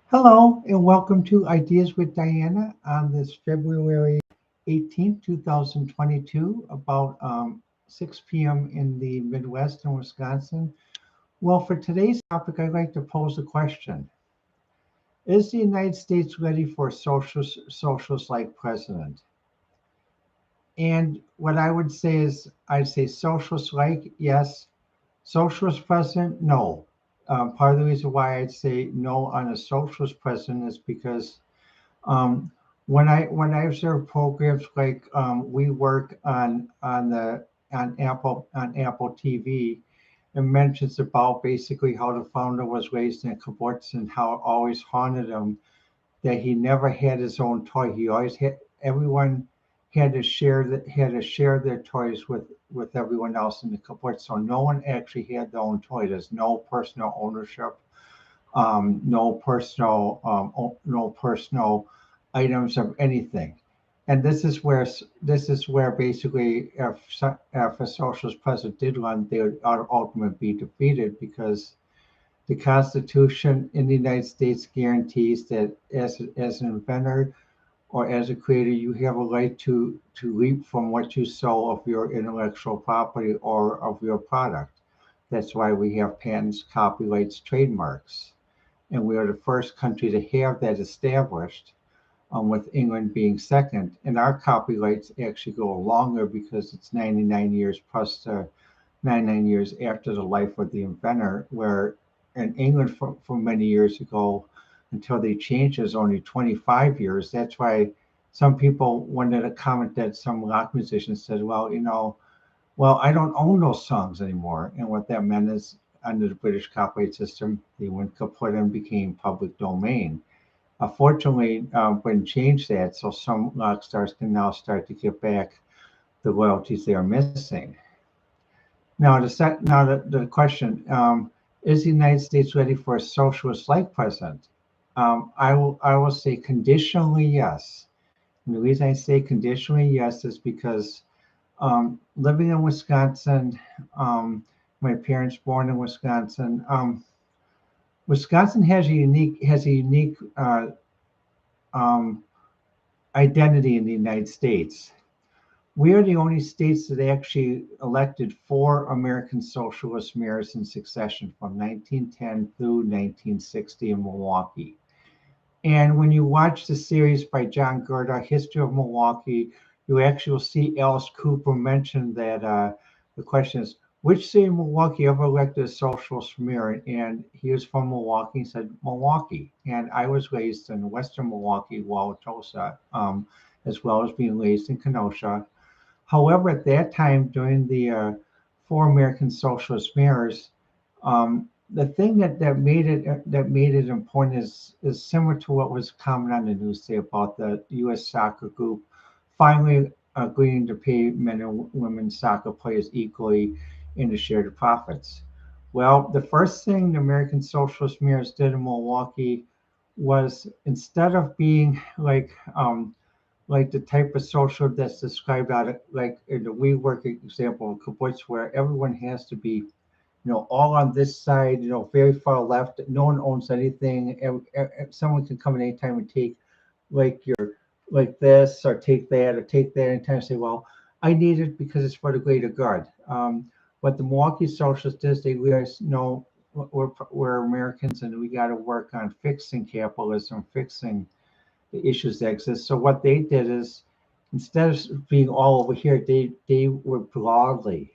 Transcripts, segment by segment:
Hello, and welcome to Ideas with Diana on this February 18th, 2022, about 6 p.m. in the Midwest in Wisconsin. Well, for today's topic, I'd like to pose a question. Is the United States ready for a socialist-like president? And what I would say is, I'd say socialist-like, yes. Socialist president, no. Part of the reason why I'd say no on a socialist president is because Um, when I observe programs like we work on Apple TV, it mentions about basically how the founder was raised in a kibbutz and how it always haunted him that he never had his own toy. He always had everyone had to share their toys with everyone else in the kibbutz. So no one actually had their own toy. There's no personal ownership, no personal items of anything. And this is where basically if a socialist president did run, they would ultimately be defeated because the Constitution in the United States guarantees that as an inventor or as a creator, you have a right to reap from what you sow of your intellectual property or of your product. That's why we have patents, copyrights, trademarks, and we are the first country to have that established, with England being second. And our copyrights actually go longer because it's 99 years plus the 99 years after the life of the inventor, where in England for many years ago, until they changed, it was only 25 years. That's why some people wanted to comment that some rock musicians said, well, I don't own those songs anymore. And what that meant is under the British copyright system, they went kaput and became public domain. Fortunately, Britain changed that, so some rock stars can now start to get back the royalties they are missing. Now the question: is the United States ready for a socialist-like president? I will say conditionally yes. And the reason I say conditionally yes is because living in Wisconsin, my parents born in Wisconsin. Wisconsin has a unique um, identity in the United States. We are the only states that actually elected four American socialist mayors in succession from 1910 through 1960 in Milwaukee. And when you watch the series by John Gerda, History of Milwaukee, you actually will see Alice Cooper mention that the question is, which city in Milwaukee ever elected a socialist mayor? And he was from Milwaukee. He said, Milwaukee. And I was raised in western Milwaukee, Wauwatosa, as well as being raised in Kenosha. However, at that time, during the four American socialist mayors, the thing that made it important is similar to what was common on the news today about the U.S. soccer group finally agreeing to pay men and women soccer players equally and to share the profits. Well, the first thing the American socialist mayors did in Milwaukee was instead of being like the type of social that's described out of, like in the WeWork example of kibbutz, where everyone has to be, all on this side, very far left. No one owns anything. Someone can come at any time and take like your like this or take that anytime and say, well, I need it because it's for the greater good. What the Milwaukee socialists did is they realized, no, we're Americans and we got to work on fixing capitalism, fixing the issues that exist. So what they did is instead of being all over here, they were broadly.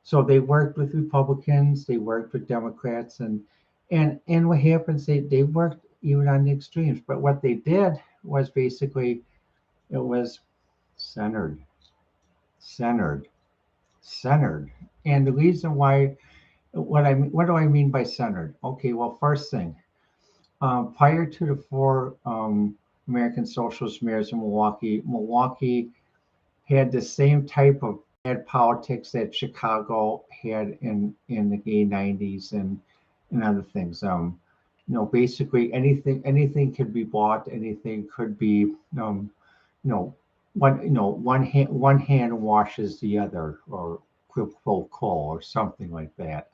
So they worked with Republicans, they worked with Democrats, and what happens, they worked even on the extremes. But what they did was basically it was centered, centered, centered. And the reason why what do I mean by centered? Okay, well, first thing, prior to the four American socialist mayors in Milwaukee, Milwaukee had the same type of bad politics that Chicago had in the 90s and other things. Basically anything could be bought, anything could be, you know, one hand washes the other, or quid pro quo, or something like that.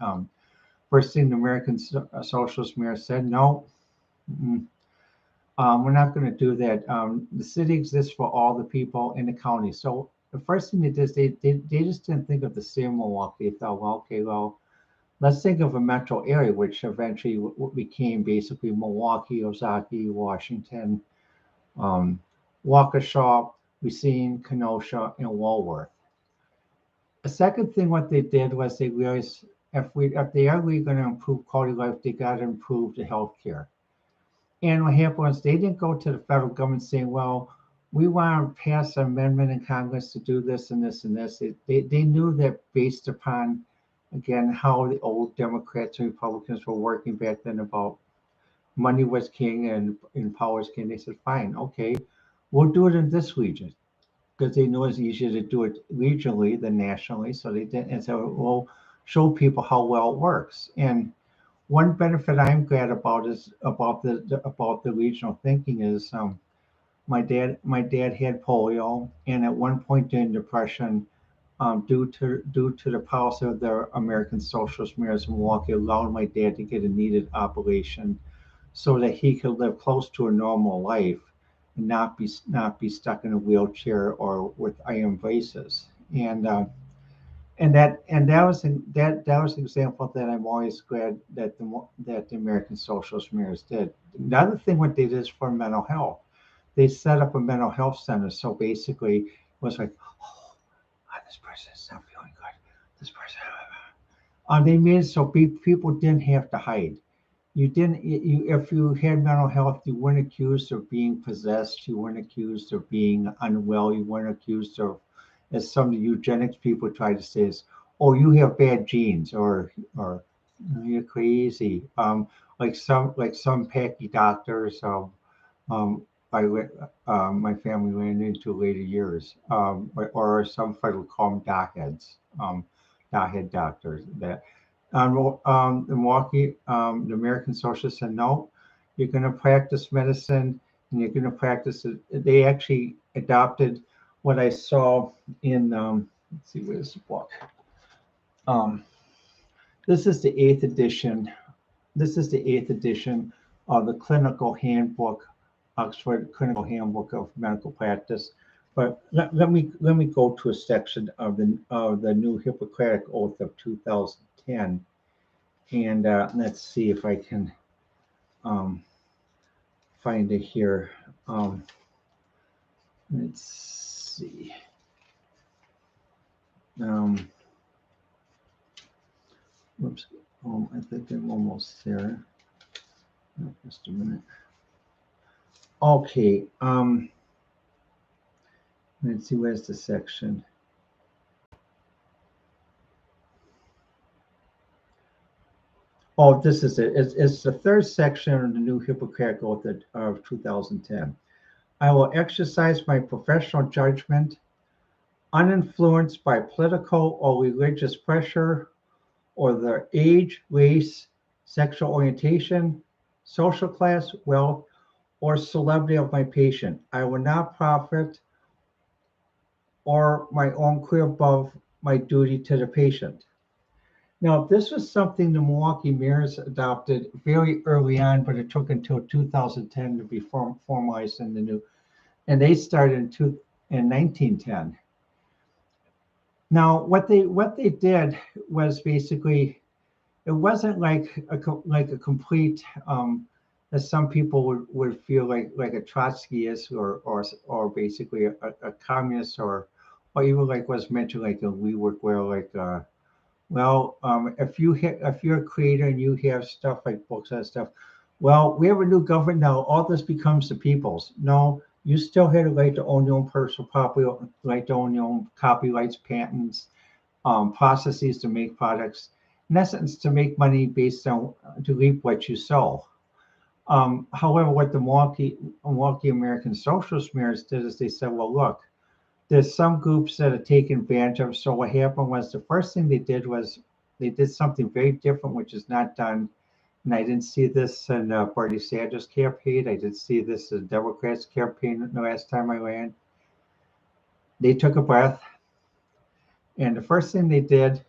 First thing the American Socialist mayor said, no. Mm, we're not going to do that. The city exists for all the people in the county. So the first thing they did is they just didn't think of the city of Milwaukee. They thought, well, okay, well, let's think of a metro area, which eventually became basically Milwaukee, Ozaki, Washington, um, Waukesha, Racine, Kenosha, and Walworth. The second thing what they did was they realized if they are really going to improve quality of life, they got to improve the health care. And what happened was they didn't go to the federal government saying, well, we want to pass an amendment in Congress to do this and this and this. They knew that based upon, again, how the old Democrats and Republicans were working back then about money was king and power was king. They said, fine, okay, we'll do it in this region because they knew it's easier to do it regionally than nationally. So they did, and so we'll show people how well it works. And one benefit I'm glad about is about the regional thinking is my dad had polio, and at one point during the Depression, due to the policy of the American Socialist mayors in Milwaukee, allowed my dad to get a needed operation so that he could live close to a normal life and not be stuck in a wheelchair or with iron braces. And that was an example that I'm always glad that the American Socialist mayors did. The other thing what they did is for mental health. They set up a mental health center. So basically, it was like, oh, this person is not feeling good. This person. They made it so people didn't have to hide. You didn't. If you had mental health, you weren't accused of being possessed. You weren't accused of being unwell. You weren't accused of, as some of the eugenics people try to say, is, oh, you have bad genes, or you're crazy. Like some packy doctors. Um, my family ran into later years, or some federal call them dockhead doctors. That in Milwaukee, the American Socialists said, no, you're going to practice medicine and you're going to practice it. They actually adopted what I saw in, let's see, where's the book? Um, this is the eighth edition. This is the eighth edition of the Clinical Handbook, Oxford Clinical Handbook of Medical Practice. But let me go to a section of the new Hippocratic Oath of 2010, and let's see if I can um, find it here. Let's see. Um, whoops. I think I'm almost there. Just a minute. Okay. Let's see. Where's the section? Oh, this is it. It's the third section of the new Hippocratic Oath of 2010. I will exercise my professional judgment uninfluenced by political or religious pressure or the age, race, sexual orientation, social class, wealth, or celebrity of my patient. I will not profit or my own career above my duty to the patient. Now, this was something the Milwaukee mayors adopted very early on, but it took until 2010 to be formalized in the new, and they started in 1910. Now, what they did was basically, it wasn't like a complete, as some people would feel like a Trotskyist or basically a communist or even like was mentioned like a WeWork where like well, if you're a creator and you have stuff like books and stuff, well, we have a new government now. All this becomes the people's. No, you still had a right to own your own personal property, right to own your own copyrights, patents, processes to make products. In essence, to make money based on to reap what you sow. However, what the Milwaukee American Socialist mayors did is they said, well, look, there's some groups that are taken advantage of. So what happened was the first thing they did was they did something very different, which is not done. And I didn't see this in Bernie Sanders' campaign. I didn't see this in Democrats' campaign the last time I ran. They took a breath. And the first thing they did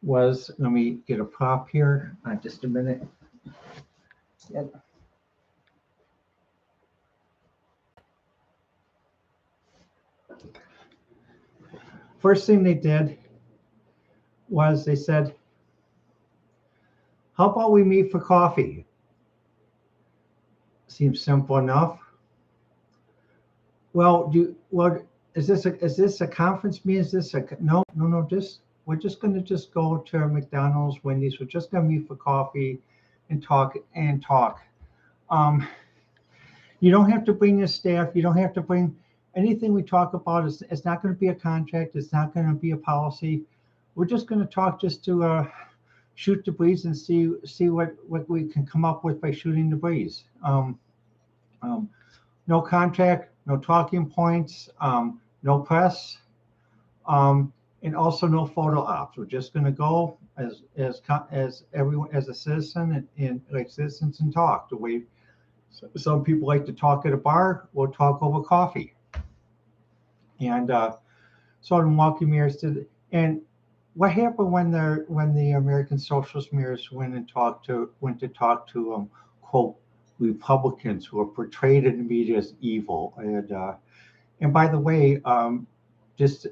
was, let me get a prop here. Just a minute. First thing they did was they said, how about we meet for coffee? Seems simple enough. Well, is this a conference meeting? Is this no, just we're just going to just go to McDonald's, Wendy's. We're just going to meet for coffee and talk. Um, you don't have to bring your staff. You don't have to bring anything we talk about. It's not going to be a contract. It's not going to be a policy. We're just going to talk just to shoot the breeze and see what we can come up with by shooting the breeze. No contract, no talking points, no press, and also no photo ops. We're just going to go as everyone as a citizen and like citizens and talk. The way some people like to talk at a bar, we'll talk over coffee. And so the Milwaukee mayors did. And what happened when the American Socialist mayors went to talk to quote Republicans who are portrayed in the media as evil? And by the way, just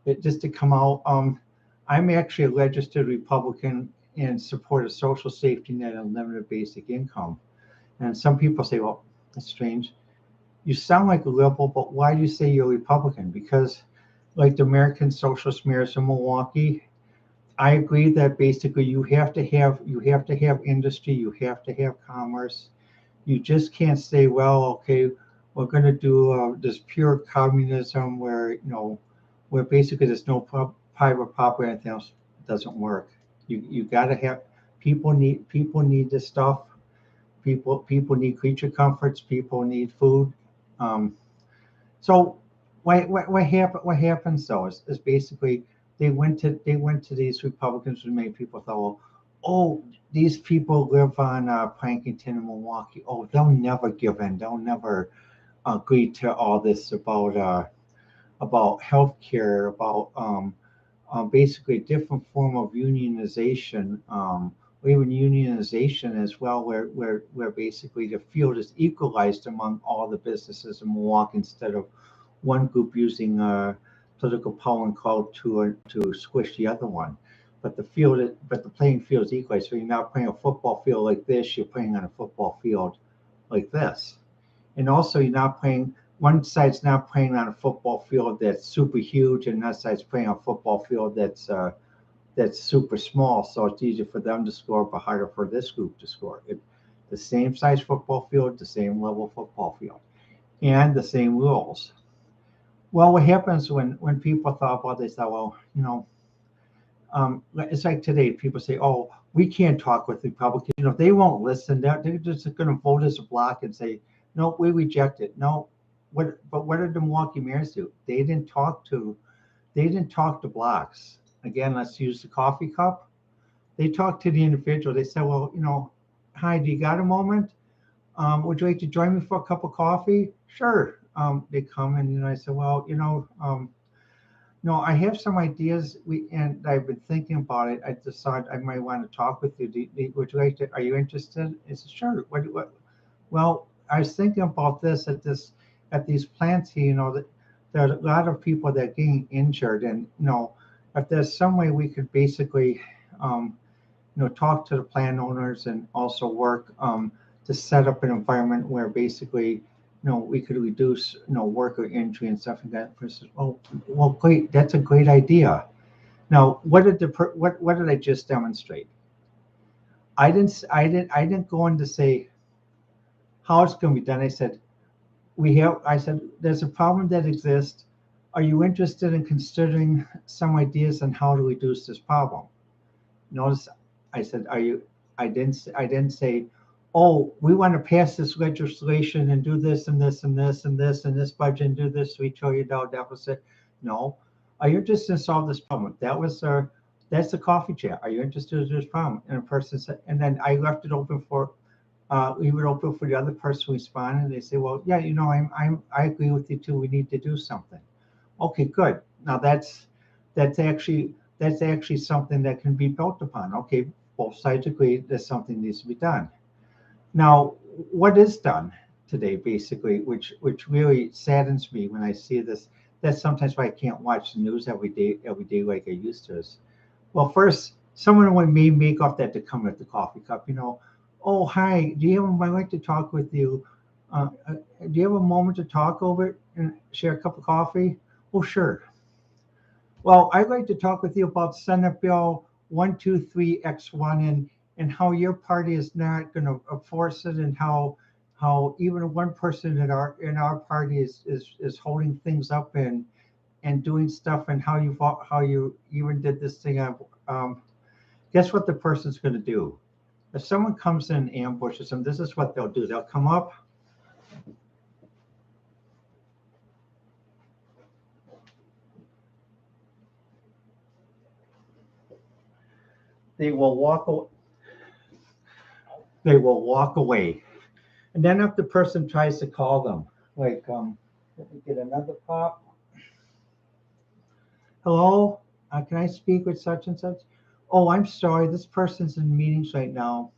to come out, I'm actually a registered Republican and support a social safety net and limited basic income. And some people say, well, that's strange. You sound like a liberal, but why do you say you're a Republican? Because like the American Socialist mayors in Milwaukee, I agree that basically you have to have industry, you have to have commerce. You just can't say, well, okay, we're going to do this pure communism where where basically there's no private property and anything else. Doesn't work. You got to have people need this stuff. People need creature comforts. People need food. So what happens though is basically they went to these Republicans who made people thought, well, oh, these people live on Plankington in Milwaukee. Oh, they'll never give in. They'll never agree to all this about healthcare, about basically a different form of unionization, or even unionization as well, where basically the field is equalized among all the businesses in Milwaukee instead of one group using political power and clout to squish the other one. But the playing field is equalized. So you're not playing a football field like this. You're playing on a football field like this, and also you're not playing. One side's not playing on a football field that's super huge, and another side's playing on a football field that's super small. So it's easier for them to score, but harder for this group to score. The same size football field, the same level football field, and the same rules. Well, what happens when people thought about this? Thought, well, it's like today. People say, "Oh, we can't talk with Republicans. They won't listen. They're just going to vote as a block and say, no, we reject it. No, but what did the Milwaukee mayors do? They didn't talk to blocks. Again, let's use the coffee cup. They talked to the individual. They said, well, hi, do you got a moment? Would you like to join me for a cup of coffee? Sure. They come and I said, well, no, I have some ideas. And I've been thinking about it. I decided I might want to talk with you. Would you like to? Are you interested? I said, sure. What? Well, I was thinking about this at these plants here. That there are a lot of people that are getting injured, and if there's some way we could basically, talk to the plant owners and also work to set up an environment where basically we could reduce, worker injury and stuff like that. Oh, well, great. That's a great idea. Now, what did I just demonstrate? I didn't go in to say how it's going to be done. I said, there's a problem that exists. Are you interested in considering some ideas on how to reduce this problem? Notice I said, I didn't say, oh, we want to pass this legislation and do this and this and this and this and this budget and do this $3 trillion deficit. No. Are you interested in solve this problem? That's the coffee chat. Are you interested in this problem? And a person said, and then I left it open for leave it open for the other person to respond, and they say, well, yeah, I agree with you too. We need to do something. Okay, good. Now that's actually something that can be built upon. Okay, both sides agree that something needs to be done. Now, what is done today, basically, which really saddens me when I see this that's sometimes why I can't watch the news every day like I used to. Well, first, someone would may make off that to come at the coffee cup, Oh, hi, I'd like to talk with you. Do you have a moment to talk over it and share a cup of coffee? Oh, sure. Well, I'd like to talk with you about Senate Bill 123X1 and how your party is not going to enforce it, and how even one person in our party is holding things up and doing stuff, and how you even did this thing. Guess what the person's going to do? If someone comes in and ambushes them, this is what they'll do. They'll come up. They will walk. They will walk away, and then if the person tries to call them, like, let me get another pop. Hello, can I speak with such and such? Oh, I'm sorry, this person's in meetings right now.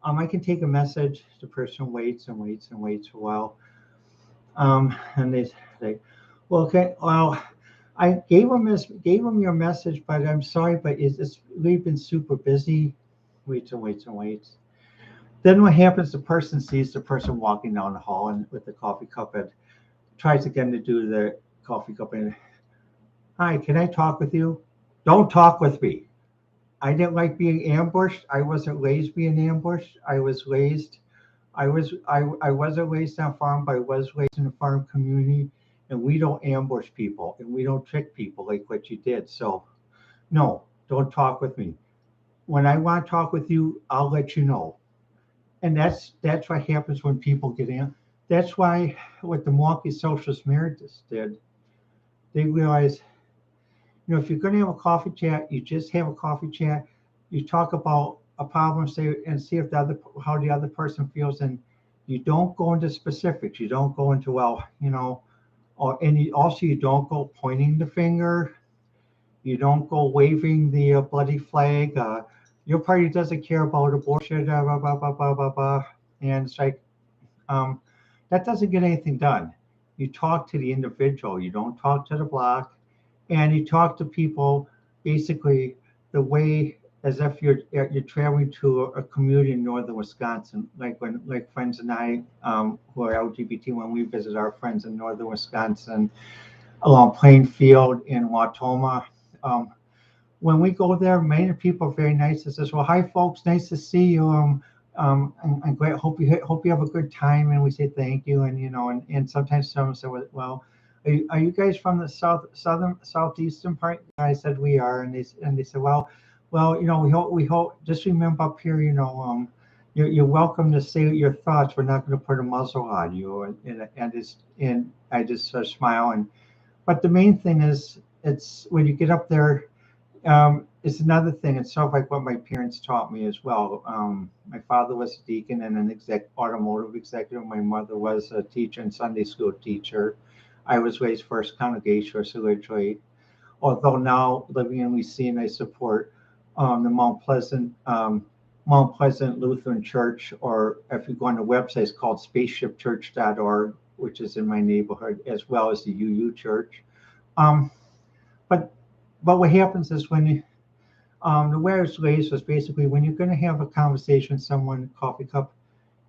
I can take a message. The person waits and waits and waits for a while. And they say, well, okay, well, I gave them your message, but I'm sorry, but we've been super busy. Waits and waits and waits. Then what happens? The person sees the person walking down the hall and with the coffee cup and tries again to do the coffee cup and, hi, can I talk with you? Don't talk with me. I didn't like being ambushed. I wasn't raised being ambushed. I wasn't raised on a farm, but I was raised in a farm community, and we don't ambush people and we don't trick people like what you did. So no, don't talk with me. When I want to talk with you, I'll let you know. And that's what happens when people get in. That's why what the Milwaukee Socialist Marriages did, they realized, if you're going to have a coffee chat, you just have a coffee chat. You talk about a problem, see if how the other person feels, and you don't go into specifics. You don't go into also you don't go pointing the finger. You don't go waving the bloody flag. Your party doesn't care about abortion, blah, blah, blah, blah, blah, blah. And it's like, um, that doesn't get anything done. You talk to the individual. You don't talk to the block, and you talk to people basically the way as if you're traveling to a community in northern Wisconsin, like friends and I who are LGBT, when we visit our friends in northern Wisconsin along Plainfield in Watoma. Um, when we go there, many people are very nice. It says, "Well, hi, folks, nice to see you. I'm great. Hope you have a good time." And we say thank you, and sometimes someone say, "Well, are you guys from the southeastern part?" I said we are, and they said, "Well, we hope. Just remember up here, you're welcome to say your thoughts. We're not going to put a muzzle on you." And I just sort of smile. But the main thing is, it's when you get up there. It's another thing. It's sort of like what my parents taught me as well. My father was a deacon and an automotive executive. My mother was a teacher and Sunday school teacher. I was raised First Congregationalist originally, although now living in Louisiana, I support the Mount Pleasant Lutheran Church, or if you go on the website, it's called spaceshipchurch.org, which is in my neighborhood, as well as the UU Church. Um, but but what happens is when the way I was raised was basically when you're going to have a conversation with someone, coffee cup,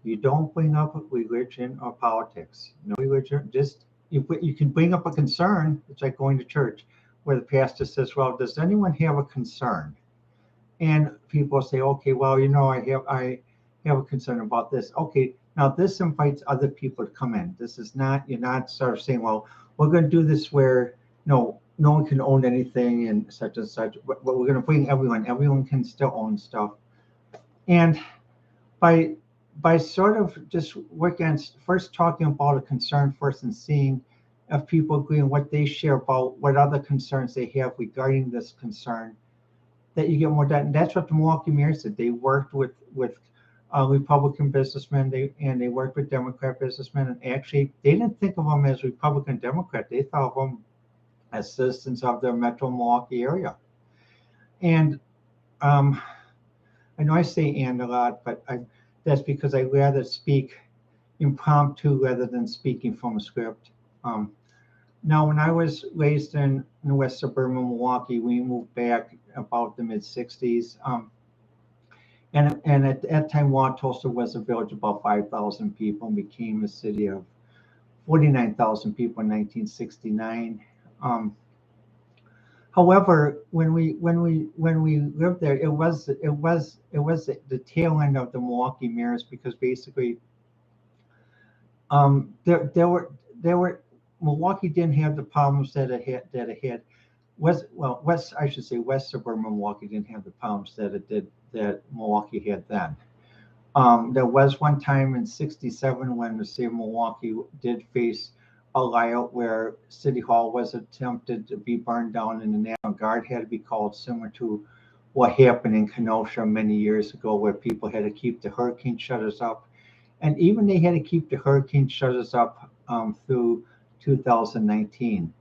you don't bring up religion or politics. No religion, just you can bring up a concern. It's like going to church where the pastor says, "Well, does anyone have a concern?" And people say, "Okay, well, I have a concern about this." Okay, now this invites other people to come in. This is not, you're not sort of saying, "Well, we're going to do this where no one can own anything and such and such," but we're going to bring everyone. Everyone can still own stuff. And by sort of just working on first talking about a concern first and seeing if people agree on what they share about what other concerns they have regarding this concern, that you get more done. And that's what the Milwaukee Mayor said. They worked with Republican businessmen, they worked with Democrat businessmen, and actually they didn't think of them as Republican Democrat. They thought of them as citizens of the Metro Milwaukee area. And I know I say "and" a lot, but that's because I rather speak impromptu rather than speaking from a script. Now, when I was raised in the west suburban of Milwaukee, we moved back about the mid 60s. And at that time, Wauwatosa was a village of about 5,000 people and became a city of 49,000 people in 1969. Um, However, when we lived there, it was the tail end of the Milwaukee Mirrors because basically there were Milwaukee didn't have the problems that it had. West, I should say West suburban Milwaukee didn't have the problems that Milwaukee had then. There was one time in '67 when the city of Milwaukee did face a riot where City Hall was attempted to be burned down and the National Guard had to be called, similar to what happened in Kenosha many years ago, where people had to keep the hurricane shutters up. And even they had to keep the hurricane shutters up through 2019.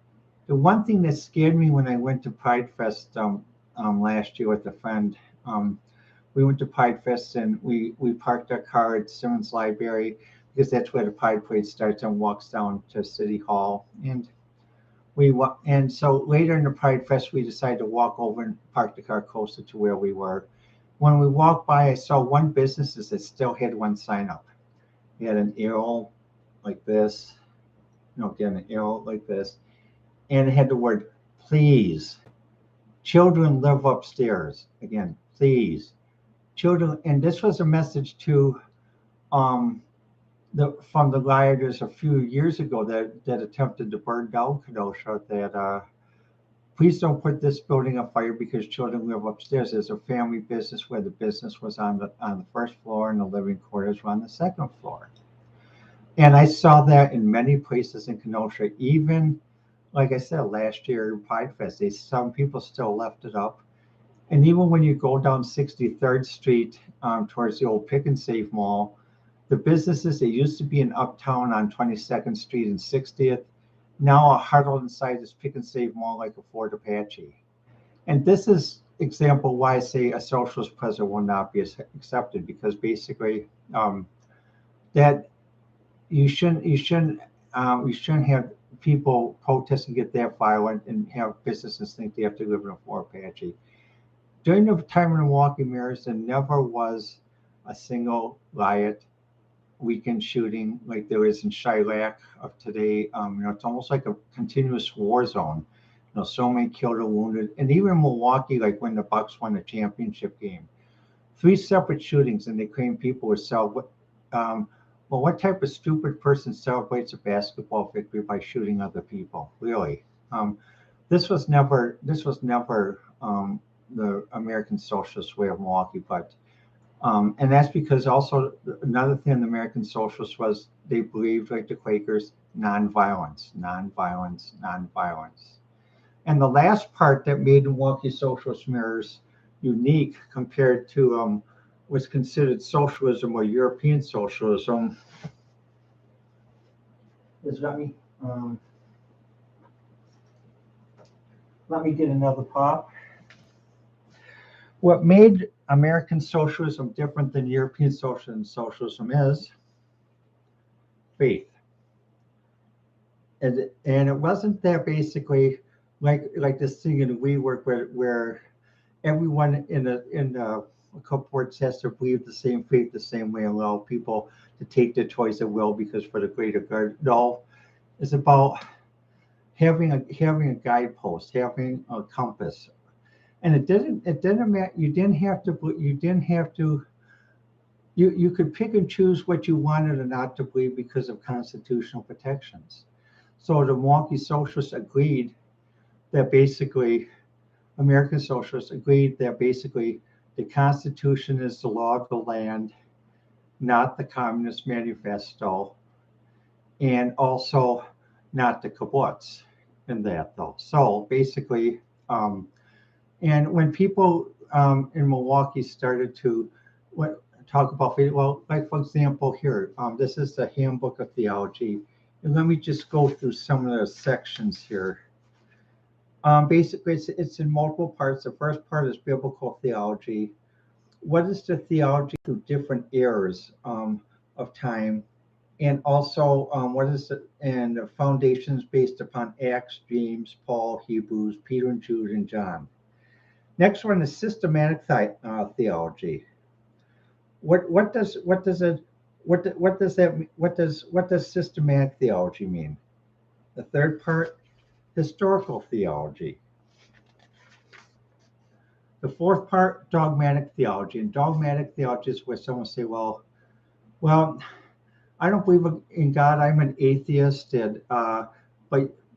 The one thing that scared me when I went to Pride Fest last year with a friend, we went to Pride Fest and we parked our car at Simmons Library because that's where the Pride Parade starts and walks down to City Hall. And so later in the Pride Fest, we decided to walk over and park the car closer to where we were. When we walked by, I saw one business that still had one sign up. It had an arrow like this, again, an arrow like this, and it had the word, please. Children live upstairs. Again, please. Children, and this was a message to um, from the rioters a few years ago that attempted to burn down Kenosha, that please don't put this building on fire because children live upstairs. There's a family business where the business was on the first floor and the living quarters were on the second floor. And I saw that in many places in Kenosha, even like I said last year in Pride Fest, some people still left it up. And even when you go down 63rd Street towards the old Pick and Save Mall, the businesses that used to be in Uptown on 22nd Street and 60th now are huddled inside this Pick and Save Mall like a Fort Apache. And this is example why I say a socialist president will not be accepted, because basically that you shouldn't have people protest and get that violent and have businesses think they have to live in a Fort Apache. During the time of the Milwaukee Mirrors, there never was a single riot, weekend shooting like there is in Chirac of today. It's almost like a continuous war zone. So many killed or wounded, and even in Milwaukee, like when the Bucks won the championship game, 3 separate shootings, and they claim people were well, what type of stupid person celebrates a basketball victory by shooting other people? Really? This was never the American Socialist way of Milwaukee, but and that's because also another thing the American Socialists was they believed, like the Quakers, nonviolence, nonviolence, nonviolence. And the last part that made the Milwaukee Socialist Mirrors unique compared to what's considered socialism or European socialism is let me get another pop. What made American socialism different than European socialism is faith. And it wasn't that basically like this thing in WeWork where everyone in a couple words has to believe the same faith the same way, and allow people to take their choice at will because for the greater good. No, it's about having a guidepost, having a compass. And it didn't matter. You could pick and choose what you wanted or not to believe because of constitutional protections. So the Milwaukee Socialists agreed that basically, American Socialists agreed that basically the Constitution is the law of the land, not the Communist Manifesto, and also not the kibbutz in that though. So basically, and when people in Milwaukee started to talk about faith, well, like for example here, this is the Handbook of Theology. And let me just go through some of the sections here. Basically, it's in multiple parts. The first part is biblical theology. What is the theology through different eras of time? And also, what is it? And the foundations based upon Acts, James, Paul, Hebrews, Peter and Jude, and John. Next one is systematic theology. What does that mean? What does systematic theology mean? The third part, historical theology. The fourth part, dogmatic theology. And dogmatic theology is where someone say, well, I don't believe in God. I'm an atheist, and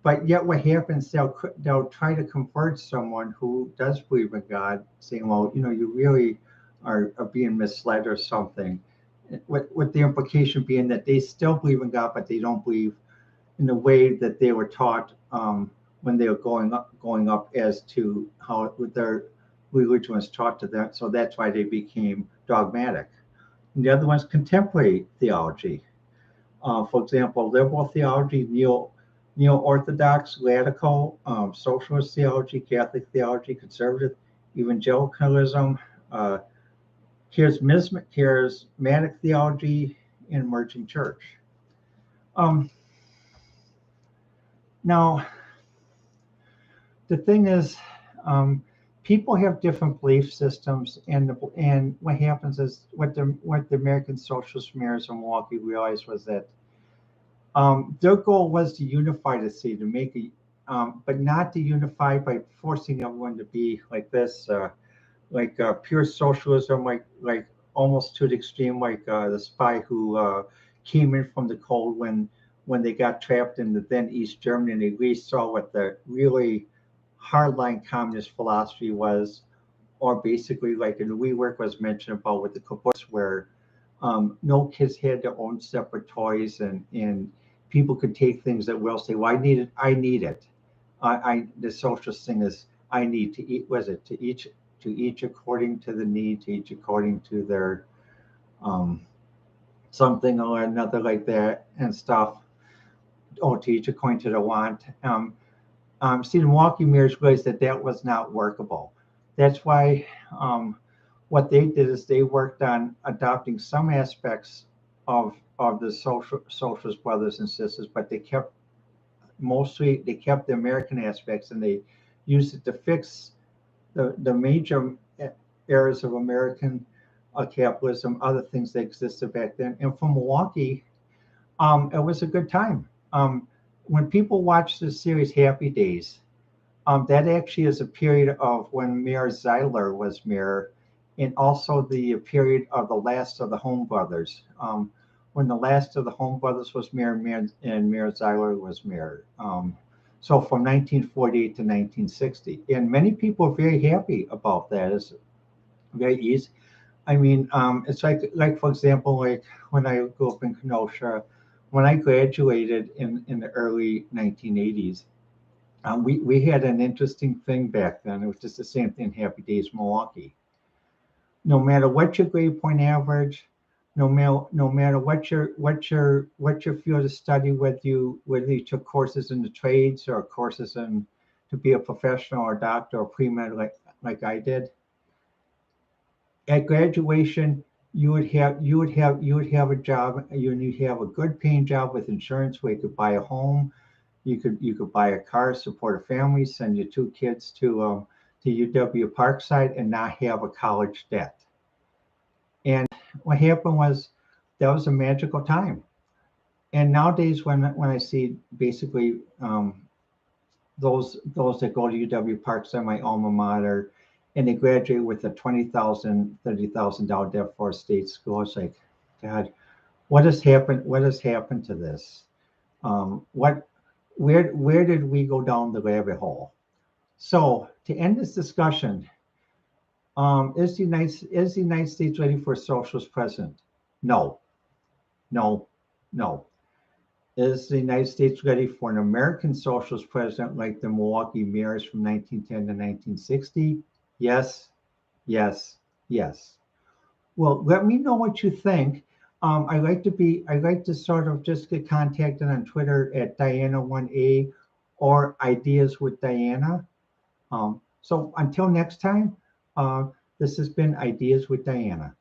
but yet what happens? They'll try to convert someone who does believe in God, saying, well, you really are being misled or something. With the implication being that they still believe in God, but they don't believe in the way that they were taught when they were going up as to how their religion was taught to them. So that's why they became dogmatic. And the other one is contemporary theology. For example, liberal theology, neo-orthodox, radical, socialist theology, Catholic theology, conservative, evangelicalism, charismatic theology, and emerging church. Now, the thing is, people have different belief systems, and what happens is what the American Socialist mayors in Milwaukee realized was that their goal was to unify the city, to make but not to unify by forcing everyone to be like this, pure socialism, like almost to the extreme, like the spy who came in from the cold when they got trapped in the then East Germany, and they really saw what the really hardline communist philosophy was, or basically like in the WeWork was mentioned about with the kibbutz, where no kids had their own separate toys, and people could take things that will say, well, I need it. The socialist thing is, I need to eat. Was it to each according to the need, to each according to their something or another like that and stuff, or to each according to their want. See, the Milwaukee mayors realized that was not workable. That's why what they did is they worked on adopting some aspects of the socialist brothers and sisters, but they kept the American aspects, and they used it to fix the major errors of American capitalism, other things that existed back then. And for Milwaukee, it was a good time. When people watch the series Happy Days, that actually is a period of when Mayor Zeiler was mayor, and also the period of the last of the Home Brothers. When the last of the Home Brothers was mayor, and Mayor Zeiler was mayor. So from 1948 to 1960. And many people are very happy about that. It's very easy. I mean, it's like for example, like when I grew up in Kenosha, when I graduated in the early 1980s, we had an interesting thing back then. It was just the same thing, Happy Days Milwaukee. No matter what your grade point average, no matter what your field of study, whether you took courses in the trades or courses in to be a professional or a doctor or pre-med like I did, at graduation you would have a job. You'd have a good paying job with insurance where you could buy a home, you could buy a car, support a family, send your two kids to UW Parkside, and not have a college debt. And what happened was that was a magical time. And nowadays, when I see basically those that go to UW Parkside, my alma mater, and they graduate with a $20,000, $30,000 debt for a state school, it's like, God, what has happened? What has happened to this? Where did we go down the rabbit hole? So to end this discussion, is the United States ready for a socialist president? No, no, no. Is the United States ready for an American socialist president like the Milwaukee mayors from 1910 to 1960? Yes, yes, yes. Well, let me know what you think. I like to sort of just get contacted on Twitter at Diana1A or Ideas with Diana. So until next time, this has been Ideas with Diana.